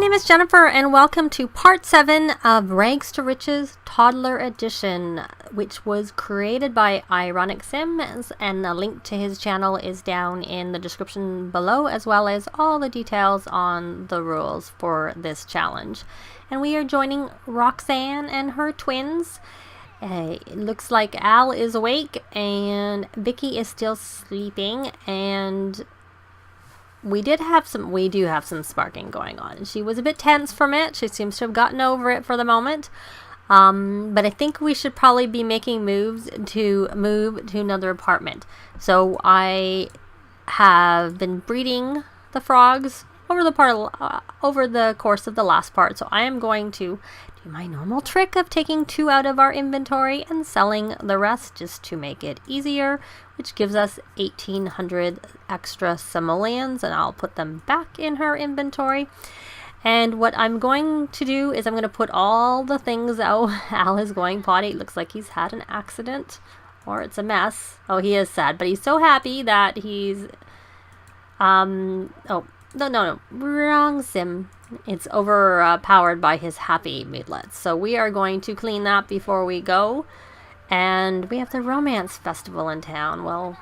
name is Jennifer, and welcome to part 7 of Rags to Riches Toddler Edition, which was created by Ironic Sims, and a link to his channel is down in the description below, as well as all the details on the rules for this challenge. And we are joining Roxanne and her twins. It looks like Al is awake and Vicki is still sleeping, and we do have some sparking going on. She was a bit tense from it. She seems to have gotten over it for the moment. But I think we should probably be making moves to move to another apartment. So I have been breeding the frogs over the course of the last part. So I am going to do my normal trick of taking 2 out of our inventory and selling the rest just to make it easier, which gives us 1,800 extra simoleons, and I'll put them back in her inventory. And what I'm going to do is I'm going to put all the things out. Al is going potty. It looks like he's had an accident, or it's a mess. Oh, he is sad, but he's so happy that he's no, wrong sim. It's overpowered by his happy moodlets. So we are going to clean that before we go. And we have the romance festival in town. Well,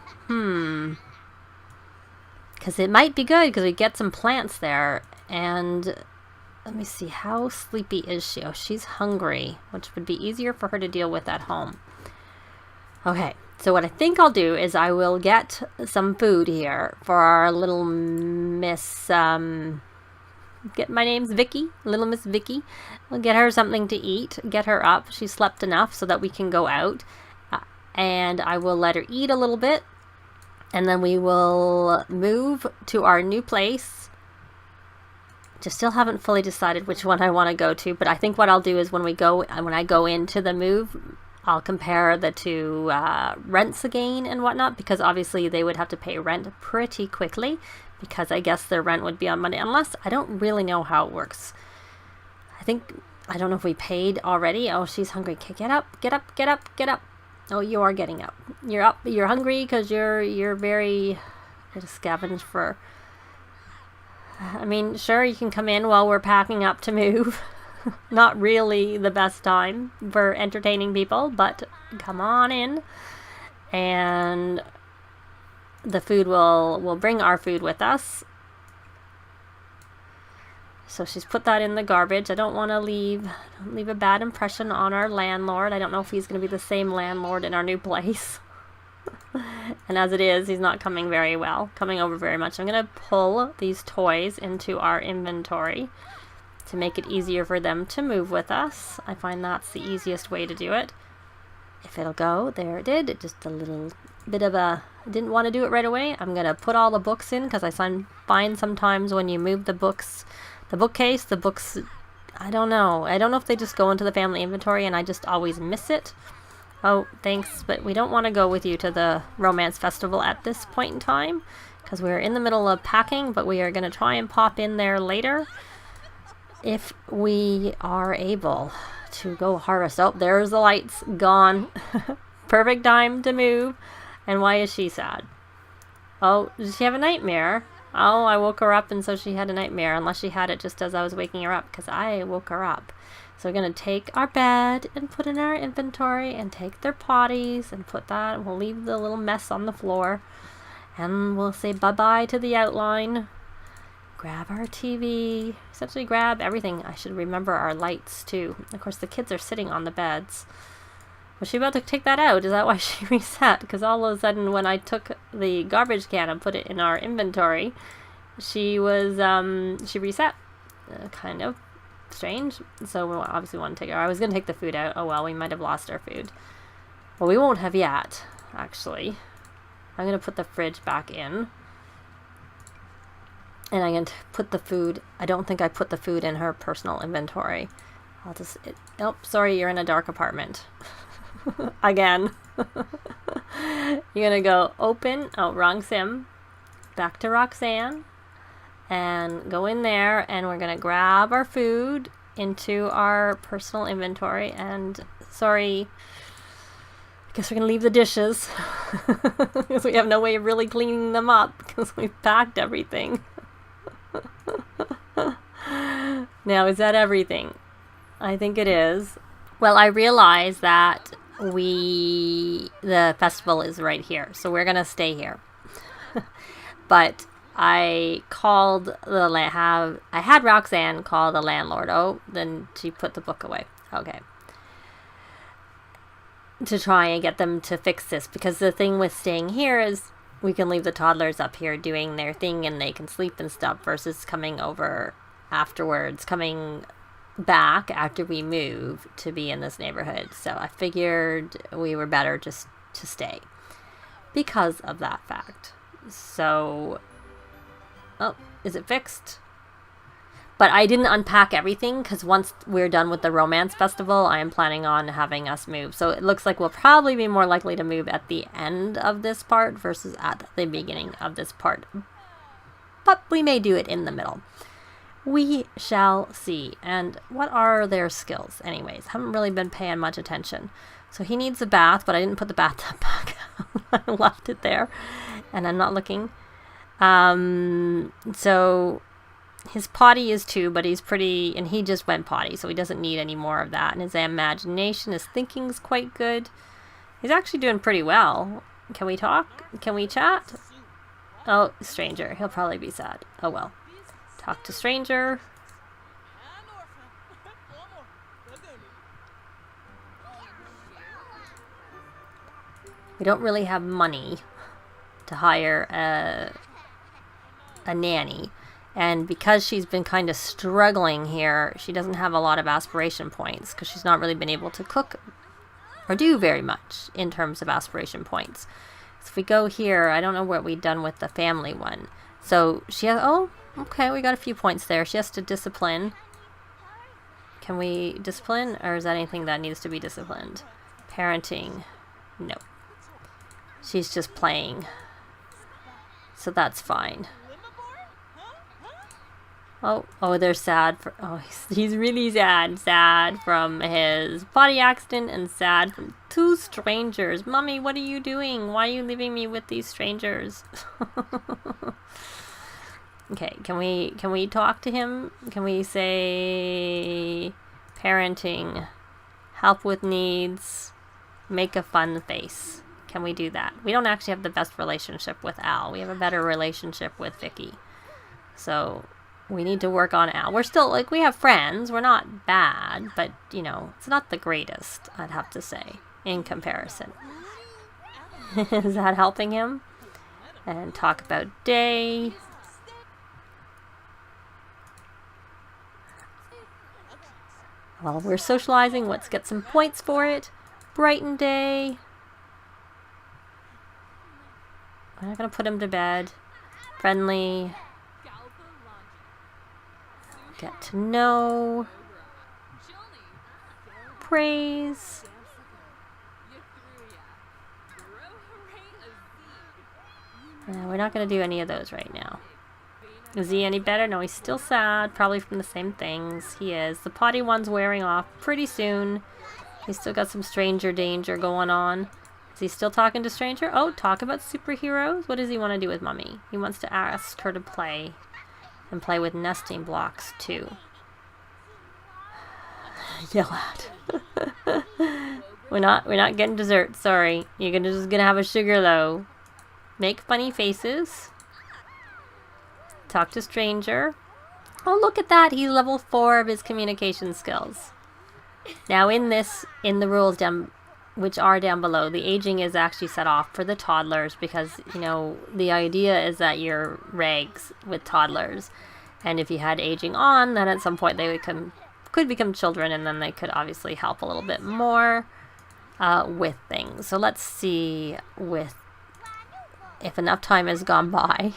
because it might be good because we get some plants there. And let me see, how sleepy is she? Oh, she's hungry, which would be easier for her to deal with at home. Okay, so what I think I'll do is I will get some food here for our little Miss, my name's Vicki, little Miss Vicki. We'll get her something to eat, get her up. She slept enough so that we can go out. And I will let her eat a little bit. And then we will move to our new place. Just still haven't fully decided which one I want to go to. But I think what I'll do is when I go into the move, I'll compare the 2 rents again and whatnot. Because obviously they would have to pay rent pretty quickly, because I guess their rent would be on Monday, unless I don't really know how it works. I don't know if we paid already. Oh, she's hungry. Okay, get up, get up, get up, get up. Oh, you are getting up. You're up. You're hungry because you're to scavenge for. I mean, sure, you can come in while we're packing up to move. Not really the best time for entertaining people, but come on in. And the food we'll bring our food with us. So she's put that in the garbage. I don't want to leave a bad impression on our landlord. I don't know if he's going to be the same landlord in our new place. And as it is, he's not coming over very much. I'm going to pull these toys into our inventory to make it easier for them to move with us. I find that's the easiest way to do it. If it'll go, there it did. Just a little bit of a, I didn't want to do it right away. I'm going to put all the books in, because I find sometimes when you move the books, the books, I don't know if they just go into the family inventory and I just always miss it. Oh, thanks, but we don't want to go with you to the romance festival at this point in time, because we're in the middle of packing, but we are going to try and pop in there later if we are able to go harvest. Oh, there's the lights gone. Perfect time to move. And why is she sad? Oh, did she have a nightmare? Oh, I woke her up and so she had a nightmare, unless she had it just as I was waking her up, because I woke her up. So we're going to take our bed and put in our inventory and take their potties and put that, and we'll leave the little mess on the floor. And we'll say bye-bye to the outline. Grab our TV. Essentially grab everything. I should remember our lights too. Of course, the kids are sitting on the beds. Was she about to take that out? Is that why she reset? Because all of a sudden when I took the garbage can and put it in our inventory, she reset. Kind of strange. So we obviously want to take her. I was going to take the food out. Oh well, we might have lost our food. Well, we won't have yet, actually. I'm going to put the fridge back in. And I'm going to put the food, I don't think I put the food in her personal inventory. I'll just, oh, sorry, you're in a dark apartment. Again. You're going to go open, oh, wrong sim. Back to Roxanne. And go in there, and we're going to grab our food into our personal inventory. And, sorry, I guess we're going to leave the dishes. Because we have no way of really cleaning them up, because we've packed everything. Now, is that everything? I think it is. Well, I realize that the festival is right here, so we're gonna stay here. But I had Roxanne call the landlord. Oh, then she put the book away. Okay. To try and get them to fix this, because the thing with staying here is we can leave the toddlers up here doing their thing and they can sleep and stuff, versus coming over afterwards, coming back after we move to be in this neighborhood. So I figured we were better just to stay because of that fact. So, oh, is it fixed? But I didn't unpack everything, because once we're done with the romance festival, I am planning on having us move. So it looks like we'll probably be more likely to move at the end of this part versus at the beginning of this part. But we may do it in the middle. We shall see. And what are their skills anyways? Haven't really been paying much attention. So he needs a bath, but I didn't put the bathtub back. I left it there. And I'm not looking. So his potty is 2, but he's pretty, and he just went potty, so he doesn't need any more of that. And his imagination, his thinking's quite good. He's actually doing pretty well. Can we talk? Can we chat? Oh, stranger. He'll probably be sad. Oh well. Talk to stranger. We don't really have money to hire a nanny. And because she's been kind of struggling here, she doesn't have a lot of aspiration points, because she's not really been able to cook or do very much in terms of aspiration points. So if we go here, I don't know what we've done with the family one. So she has, oh, okay, we got a few points there. She has to discipline. Can we discipline, or is that anything that needs to be disciplined? Parenting, no. She's just playing. So that's fine. Oh, they're sad for, oh, he's really sad from his body accident, and sad from 2 strangers. Mommy, what are you doing? Why are you leaving me with these strangers? Okay, can we talk to him? Can we say parenting, help with needs, make a fun face? Can we do that? We don't actually have the best relationship with Al. We have a better relationship with Vicki. So we need to work on Al. We're still, like, we have friends. We're not bad, but, you know, it's not the greatest, I'd have to say, in comparison. Is that helping him? And talk about day. Well, we're socializing. Let's get some points for it. Brighten day. I'm not going to put him to bed. Friendly. Get to know. Praise. We're not going to do any of those right now. Is he any better? No, he's still sad. Probably from the same things. He is. The potty one's wearing off pretty soon. He's still got some stranger danger going on. Is he still talking to stranger? Oh, talk about superheroes? What does he want to do with mommy? He wants to ask her to play. And play with nesting blocks too. Yell at. We're not getting dessert, sorry. You're just gonna have a sugar though. Make funny faces. Talk to stranger. Oh, look at that. He's level 4 of his communication skills. Now in the rules down, which are down below, the aging is actually set off for the toddlers, because, you know, the idea is that you're rags with toddlers. And if you had aging on, then at some point they could become children, and then they could obviously help a little bit more with things. So let's see if enough time has gone by,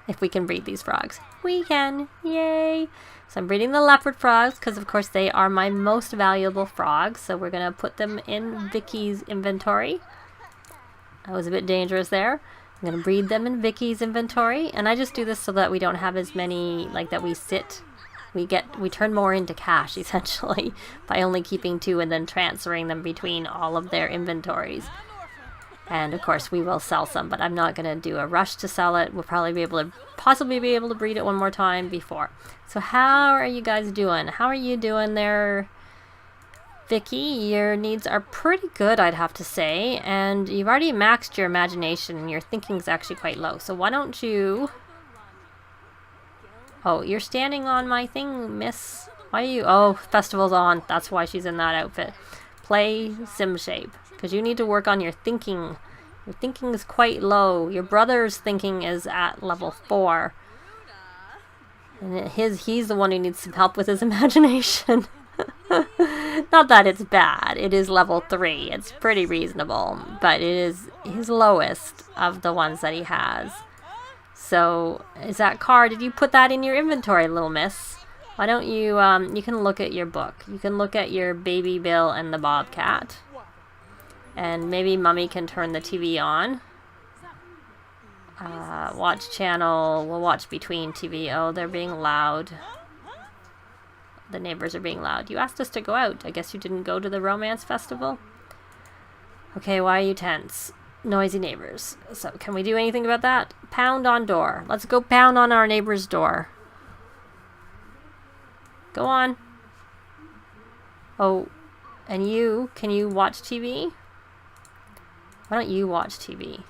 if we can breed these frogs. We can! Yay! So I'm breeding the leopard frogs, because of course they are my most valuable frogs. So we're going to put them in Vicky's inventory. That was a bit dangerous there. I'm going to breed them in Vicky's inventory. And I just do this so that we don't have as many, like, that we sit. We turn more into cash, essentially, by only keeping 2 and then transferring them between all of their inventories. And of course we will sell some, but I'm not going to do a rush to sell it. We'll probably possibly be able to breed it one more time before. So how are you guys doing? How are you doing there, Vicki? Your needs are pretty good, I'd have to say. And you've already maxed your imagination, and your thinking's actually quite low. So why don't you... Oh, you're standing on my thing, miss. Why are you... Oh, festival's on. That's why she's in that outfit. Play sim shape. Because you need to work on your thinking. Your thinking is quite low. Your brother's thinking is at level 4. And he's the one who needs some help with his imagination. Not that it's bad. It is level 3. It's pretty reasonable. But it is his lowest of the ones that he has. So, is that car... Did you put that in your inventory, little miss? Why don't you... you can look at your book. You can look at your Baby Bill and the Bobcat. And maybe Mummy can turn the TV on. Watch channel. We'll watch between TV. Oh, they're being loud. The neighbors are being loud. You asked us to go out. I guess you didn't go to the romance festival? Okay, why are you tense? Noisy neighbors. So, can we do anything about that? Pound on door. Let's go pound on our neighbor's door. Go on. Oh, and you, can you watch TV? Why don't you watch TV?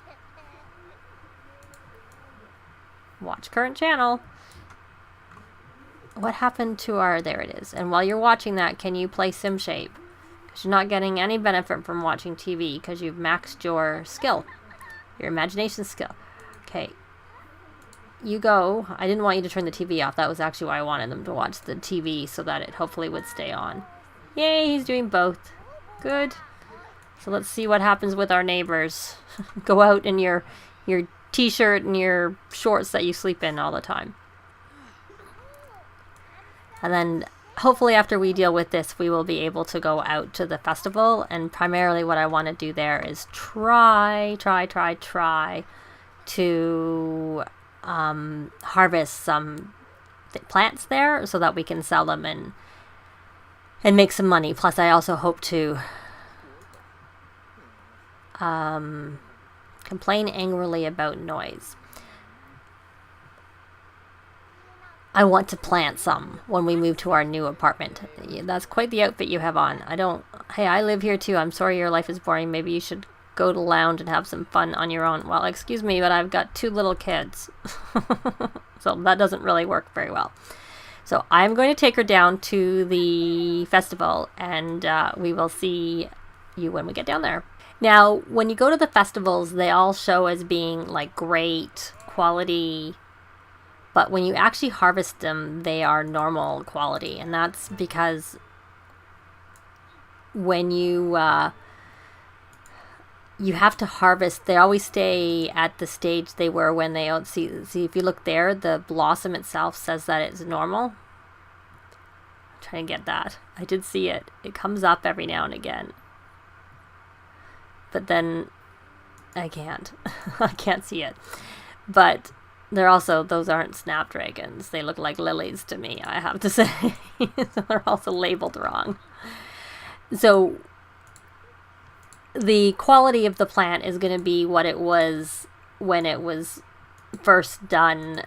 Watch current channel. What happened to our... There it is. And while you're watching that, can you play sim shape? Because you're not getting any benefit from watching TV because you've maxed your skill. Your imagination skill. Okay. You go. I didn't want you to turn the TV off. That was actually why I wanted them to watch the TV so that it hopefully would stay on. Yay, he's doing both. Good. So let's see what happens with our neighbors. Go out in your t-shirt and your shorts that you sleep in all the time. And then hopefully after we deal with this, we will be able to go out to the festival. And primarily what I want to do there is try to harvest some plants there so that we can sell them and make some money. Plus I also hope to complain angrily about noise. I want to plant some when we move to our new apartment. That's quite the outfit you have on. Hey, I live here too. I'm sorry your life is boring. Maybe you should go to lounge and have some fun on your own. Well, excuse me, but I've got 2 little kids. So that doesn't really work very well. So I'm going to take her down to the festival, and we will see you when we get down there. Now, when you go to the festivals, they all show as being like great quality, but when you actually harvest them, they are normal quality. And that's because when you have to harvest, they always stay at the stage they were when they see if you look there, the blossom itself says that it's normal. I'm trying to get that. I did see it. It comes up every now and again. But then I can't. I can't see it. But they're also, those aren't snapdragons. They look like lilies to me, I have to say. So they're also labeled wrong. So the quality of the plant is going to be what it was when it was first done,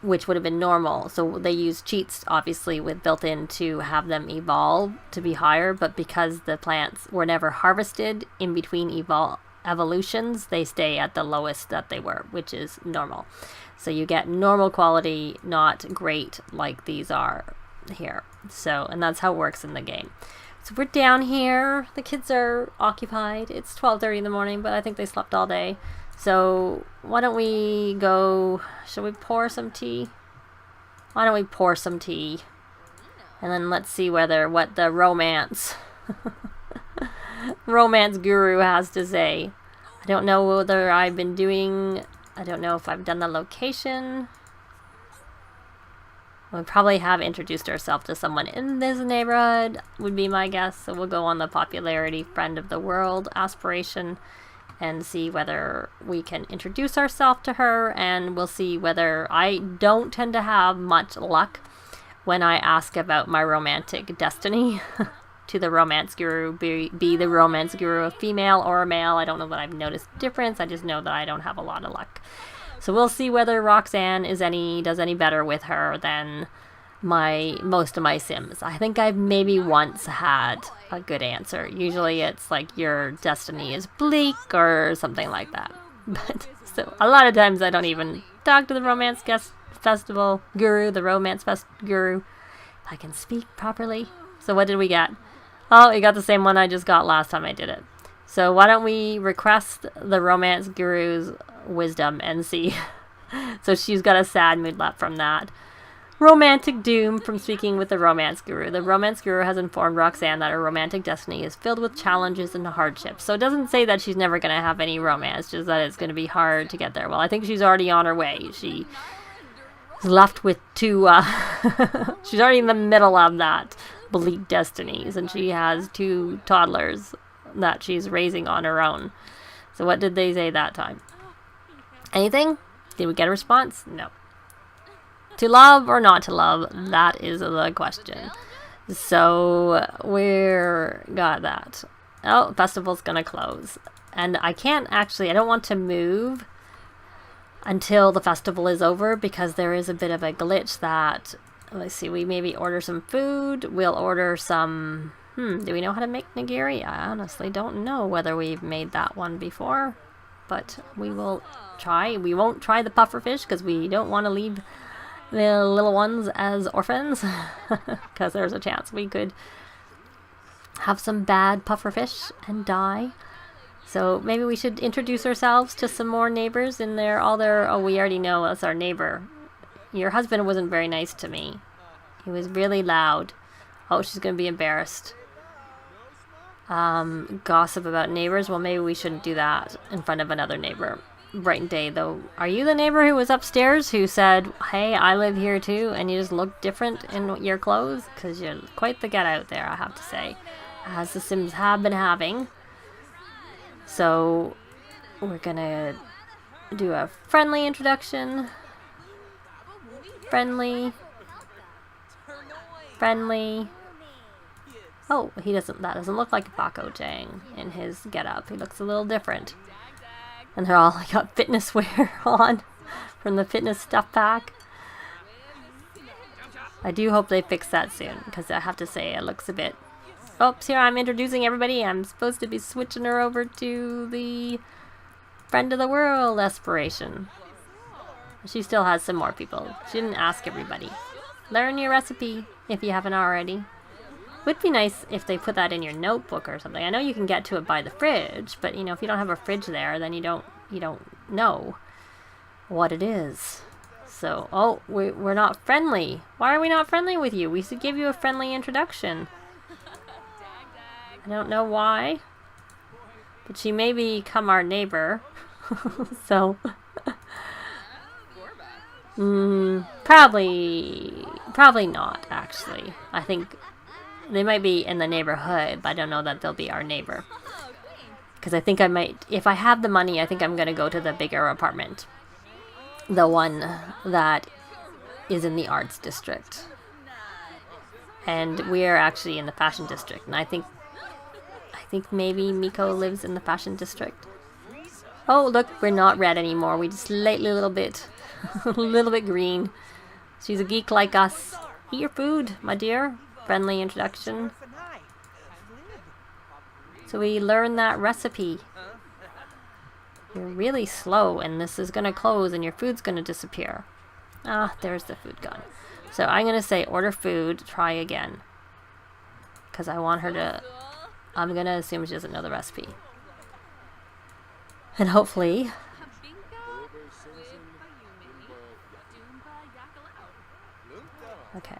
which would have been normal. So they use cheats, obviously, with built in to have them evolve to be higher. But because the plants were never harvested in between evolutions, they stay at the lowest that they were, which is normal. So you get normal quality, not great like these are here. So, and that's how it works in the game. So we're down here. The kids are occupied. It's 12:30 in the morning, but I think they slept all day. So why don't we go... Should we pour some tea? Why don't we pour some tea? And then let's see what the romance guru has to say. I don't know whether I've been doing... I don't know if I've done the location. We probably have introduced ourselves to someone in this neighborhood, would be my guess. So we'll go on the popularity friend of the world aspiration and see whether we can introduce ourselves to her, and we'll see whether... I don't tend to have much luck when I ask about my romantic destiny. to the romance guru, be the romance guru a female or a male. I don't know that I've noticed difference. I just know that I don't have a lot of luck. So we'll see whether Roxanne does any better with her than most of my Sims. I think I've maybe once had a good answer. Usually it's like your destiny is bleak or something like that. But so a lot of times I don't even talk to the romance festival guru, the romance guru. I can speak properly. So what did we get? Oh, we got the same one I just got last time I did it. So why don't we request the romance guru's wisdom and see. So she's got a sad mood left from that. Romantic doom from speaking with the romance guru. The romance guru has informed Roxanne that her romantic destiny is filled with challenges and hardships. So it doesn't say that she's never going to have any romance, just that it's going to be hard to get there. Well, I think she's already on her way. She is left with two, she's already in the middle of that bleak destinies, and she has 2 toddlers that she's raising on her own. So what did they say that time? Anything? Did we get a response? No. To love or not to love? That is the question. So we're got that. Oh, festival's gonna close. And I don't want to move until the festival is over because there is a bit of a glitch that, let's see, we maybe order some food. We'll order some, do we know how to make nigiri? I honestly don't know whether we've made that one before, but we will try. We won't try the puffer fish because we don't want to leave the little ones as orphans because there's a chance we could have some bad puffer fish and die. So maybe we should introduce ourselves to some more neighbors in there. Oh, we already know us, our neighbor. Your husband wasn't very nice to me. He was really loud. Oh, she's going to be embarrassed. Gossip about neighbors. Well, maybe we shouldn't do that in front of another neighbor. Bright day, though. Are you the neighbor who was upstairs who said, hey, I live here too, and you just look different in your clothes? Because you're quite the get out there, I have to say. As the Sims have been having. So, we're going to do a friendly introduction. Friendly. Oh, that doesn't look like Bako Jang in his getup. He looks a little different. And they're all got fitness wear on from the fitness stuff pack. I do hope they fix that soon, because I have to say it looks a bit... Oops, here I'm introducing everybody. I'm supposed to be switching her over to the Friend of the World aspiration. She still has some more people. She didn't ask everybody. Learn your recipe if you haven't already. Would be nice if they put that in your notebook or something. I know you can get to it by the fridge, but you know, if you don't have a fridge there, then you don't know what it is. So, oh, we're not friendly. Why are we not friendly with you? We should give you a friendly introduction. I don't know why, but she may become our neighbor. So, probably not, actually. I think they might be in the neighborhood, but I don't know that they'll be our neighbor. Because I think I might, if I have the money, I think I'm going to go to the bigger apartment. The one that is in the arts district. And we're actually in the fashion district. And I think maybe Miko lives in the fashion district. Oh, look, we're not red anymore. We just slightly a little bit green. She's a geek like us. Eat your food, my dear. Friendly introduction. So we learn that recipe. You're really slow, and this is going to close, and your food's going to disappear. Ah, there's the food gone. So I'm going to say order food, try again. Because I want her to... I'm going to assume she doesn't know the recipe. And hopefully... Okay.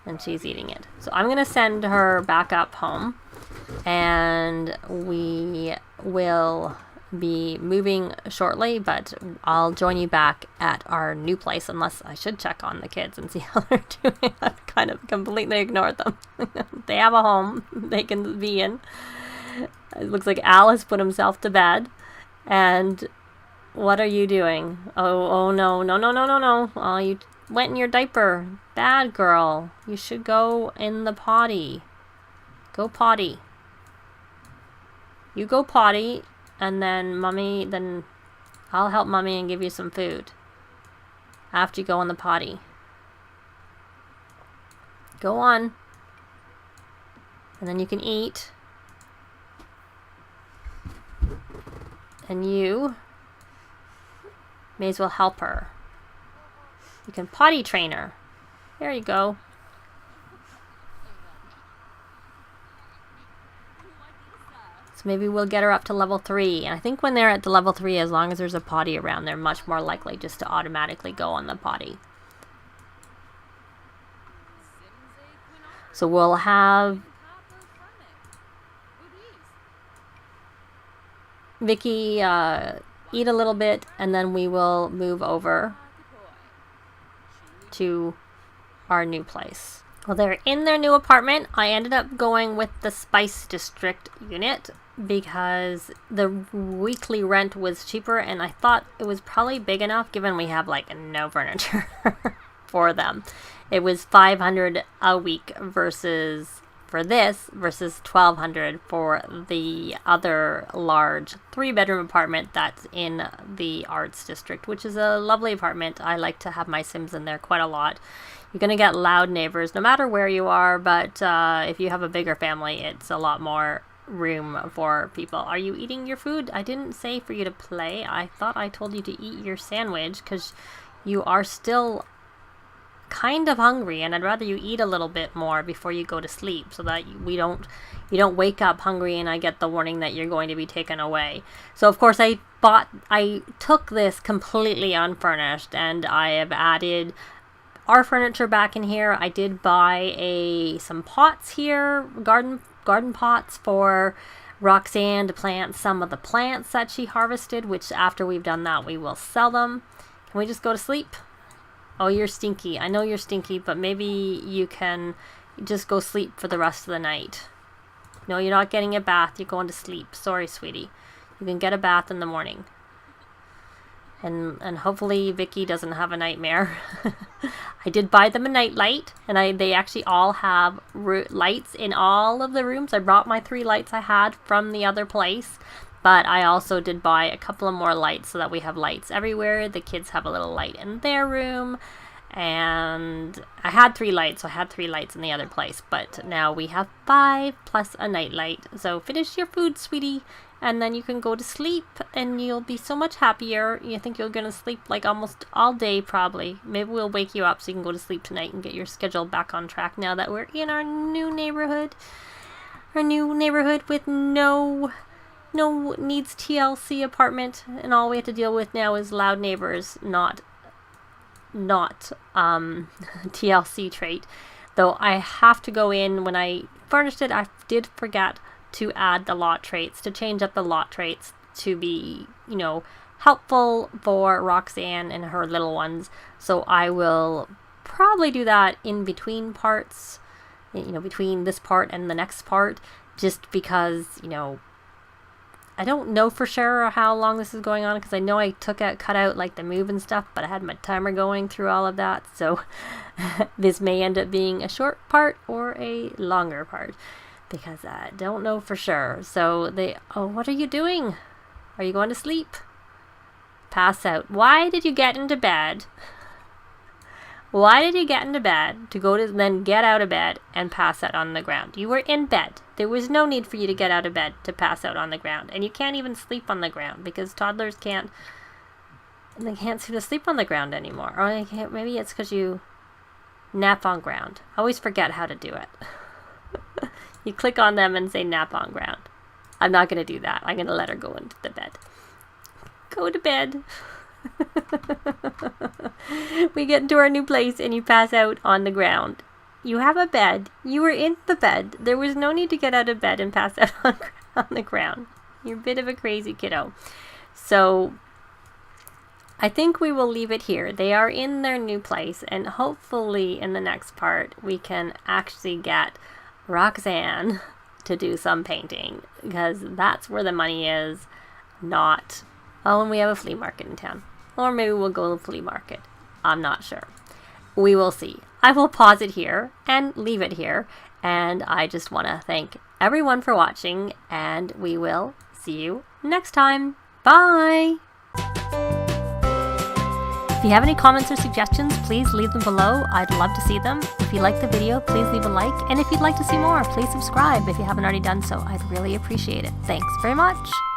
And she's eating it. So I'm going to send her back up home. And we will be moving shortly, but I'll join you back at our new place, unless I should check on the kids and see how they're doing. I've kind of completely ignored them. They have a home they can be in. It looks like Al has put himself to bed. And what are you doing? Oh no. Oh, you wet in your diaper. Bad girl. You should go in the potty. Go potty. You go potty, and then I'll help Mommy and give you some food after you go in the potty. Go on. And then you can eat. And you may as well help her. You can potty train her. There you go. So maybe we'll get her up to level 3. And I think when they're at the level 3, as long as there's a potty around, they're much more likely just to automatically go on the potty. So we'll have Vicki eat a little bit, and then we will move over to our new place. Well, they're in their new apartment. I ended up going with the Spice District unit because the weekly rent was cheaper, and I thought it was probably big enough given we have like no furniture for them. It was $500 a week versus $1,200 for the other large 3-bedroom apartment that's in the Arts District, which is a lovely apartment. I like to have my Sims in there quite a lot. You're going to get loud neighbors no matter where you are, but if you have a bigger family, it's a lot more room for people. Are you eating your food? I didn't say for you to play. I thought I told you to eat your sandwich because you are still kind of hungry, and I'd rather you eat a little bit more before you go to sleep so that you don't wake up hungry and I get the warning that you're going to be taken away. So of course I took this completely unfurnished, and I have added our furniture back in here. I did buy some pots here, garden pots for Roxanne to plant some of the plants that she harvested, which after we've done that we will sell them. Can we just go to sleep? Oh, you're stinky. I know you're stinky, but maybe you can just go sleep for the rest of the night. No, you're not getting a bath. You're going to sleep. Sorry, sweetie. You can get a bath in the morning. And hopefully Vicki doesn't have a nightmare. I did buy them a night light, and they actually all have lights in all of the rooms. I brought my 3 lights I had from the other place. But I also did buy a couple of more lights so that we have lights everywhere. The kids have a little light in their room. And I had 3 lights, so I had 3 lights in the other place. But now we have 5 plus a night light. So finish your food, sweetie. And then you can go to sleep and you'll be so much happier. You think you're going to sleep like almost all day probably. Maybe we'll wake you up so you can go to sleep tonight and get your schedule back on track now that we're in our new neighborhood. Our new neighborhood with no needs TLC apartment, and all we have to deal with now is loud neighbors, not TLC trait. Though I have to go in, when I furnished it, I did forget to add the lot traits, to change up the lot traits to be, helpful for Roxanne and her little ones. So I will probably do that in between parts, between this part and the next part, just because, I don't know for sure how long this is going on, because I know I cut out like the move and stuff, but I had my timer going through all of that, so this may end up being a short part or a longer part, because I don't know for sure. So what are you doing? Are you going to sleep? Pass out. Why did you get into bed? Why did you get into bed to then get out of bed and pass out on the ground? You were in bed. There was no need for you to get out of bed to pass out on the ground. And you can't even sleep on the ground because toddlers can't seem to sleep on the ground anymore. Or maybe it's because you nap on ground. I always forget how to do it. You click on them and say nap on ground. I'm not going to do that. I'm going to let her go into the bed. Go to bed. We get into our new place and you pass out on the ground. You have a bed. You were in the bed. There was no need to get out of bed and pass out on the ground. You're a bit of a crazy kiddo. So I think we will leave it here. They are in their new place, and hopefully in the next part we can actually get Roxanne to do some painting, because that's where the money is, not... Oh, and we have a flea market in town. Or maybe we'll go to the flea market. I'm not sure. we will see. I will pause it here and leave it here. And I just want to thank everyone for watching, and we will see you next time. Bye! If you have any comments or suggestions, please leave them below. I'd love to see them. If you like the video, please leave a like. And if you'd like to see more, please subscribe if you haven't already done so. I'd really appreciate it. Thanks very much.